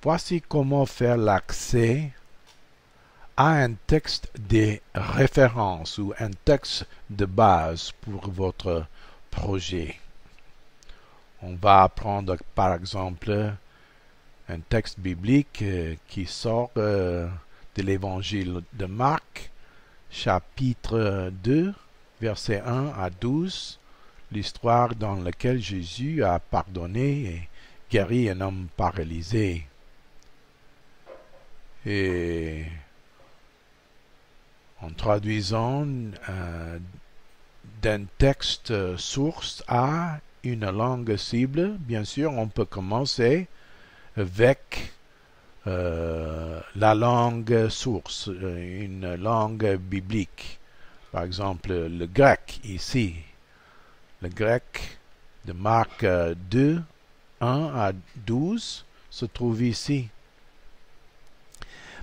Voici comment faire l'accès à un texte de référence ou un texte de base pour votre projet. On va apprendre par exemple un texte biblique qui sort de l'évangile de Marc, chapitre 2, versets 1 à 12, l'histoire dans laquelle Jésus a pardonné et guéri un homme paralysé. Et en traduisant d'un texte source à une langue cible, bien sûr, on peut commencer avec la langue source, une langue biblique. Par exemple, le grec ici. Le grec de Marc 2, 1 à 12 se trouve ici.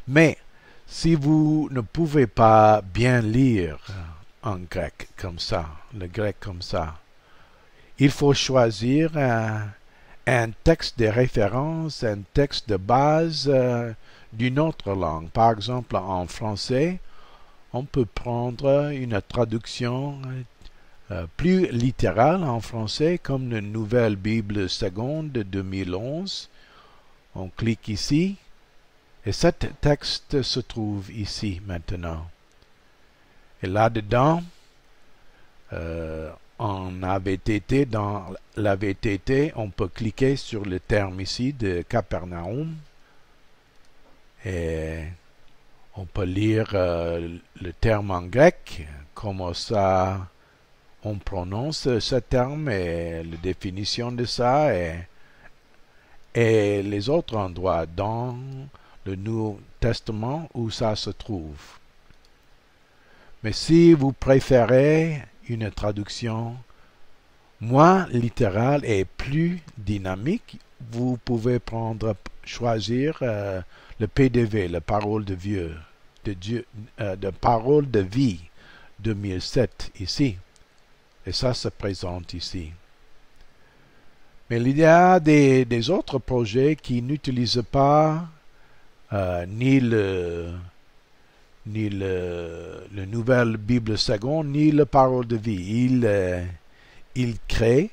Mais si vous ne pouvez pas bien lire en grec comme ça, le grec comme ça, il faut choisir un texte de référence, un texte de base d'une autre langue. Par exemple, en français, on peut prendre une traduction plus littérale en français, comme la Nouvelle Bible Seconde de 2011. On clique ici, et ce texte se trouve ici maintenant. Et là-dedans, en AVTT, dans la VTT, on peut cliquer sur le terme ici de Capernaum et on peut lire le terme en grec, comment ça on prononce ce terme et la définition de ça et les autres endroits dans le Nouveau Testament où ça se trouve. Mais si vous préférez une traduction moins littérale et plus dynamique, vous pouvez choisir le PDV, la parole de Dieu, de parole de vie 2007 ici. Et ça se présente ici. Mais il y a des autres projets qui n'utilisent pas ni le Nouvelle Bible Seconde, ni la parole de vie. Il crée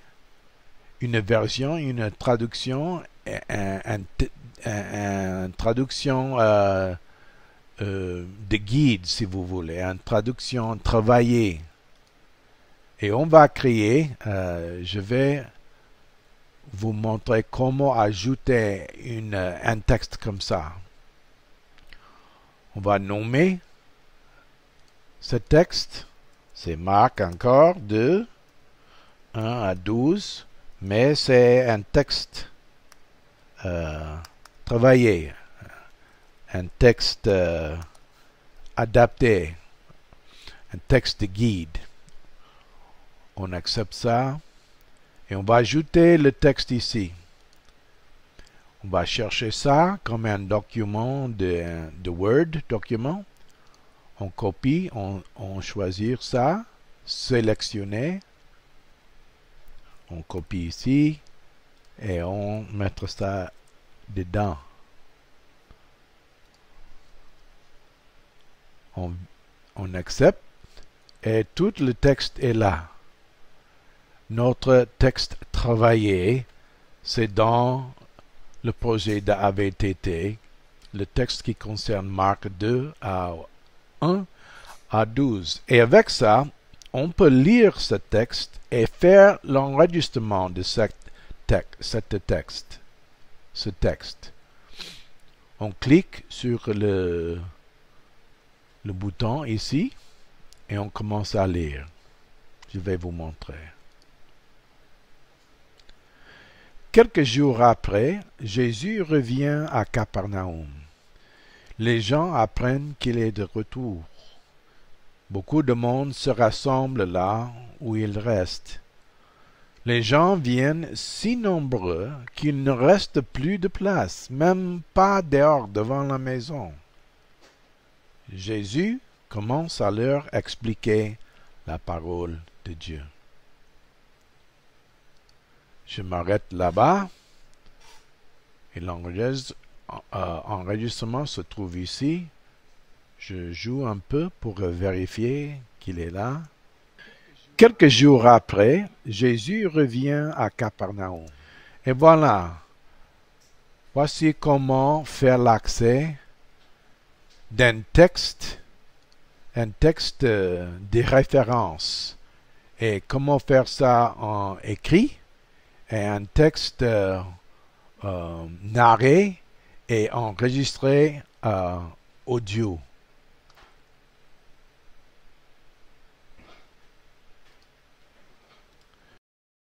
une version, une traduction, une traduction de guide, si vous voulez, une traduction travaillée. Et on va créer, je vais vous montrer comment ajouter un texte comme ça. On va nommer ce texte, c'est Marc encore, 2, 1 à 12, mais c'est un texte travaillé, un texte adapté, un texte de guide. On accepte ça et on va ajouter le texte ici. On va chercher ça comme un document de Word document. On copie, on choisit ça, sélectionner. On copie ici et on met ça dedans. On accepte et tout le texte est là. Notre texte travaillé, c'est dans le projet d'AVTT, le texte qui concerne Marc 2 à 1 à 12. Et avec ça, on peut lire ce texte et faire l'enregistrement de ce texte. On clique sur le bouton ici et on commence à lire. Je vais vous montrer. Quelques jours après, Jésus revient à Capernaum. Les gens apprennent qu'il est de retour. Beaucoup de monde se rassemble là où il reste. Les gens viennent si nombreux qu'il ne reste plus de place, même pas dehors devant la maison. Jésus commence à leur expliquer la parole de Dieu. Je m'arrête là-bas et enregistrement se trouve ici. Je joue un peu pour vérifier qu'il est là. Quelques jours après, Jésus revient à Capernaum. Et voilà. Voici comment faire l'accès d'un texte, un texte de référence. Et comment faire ça en écrit et un texte narré et enregistré audio.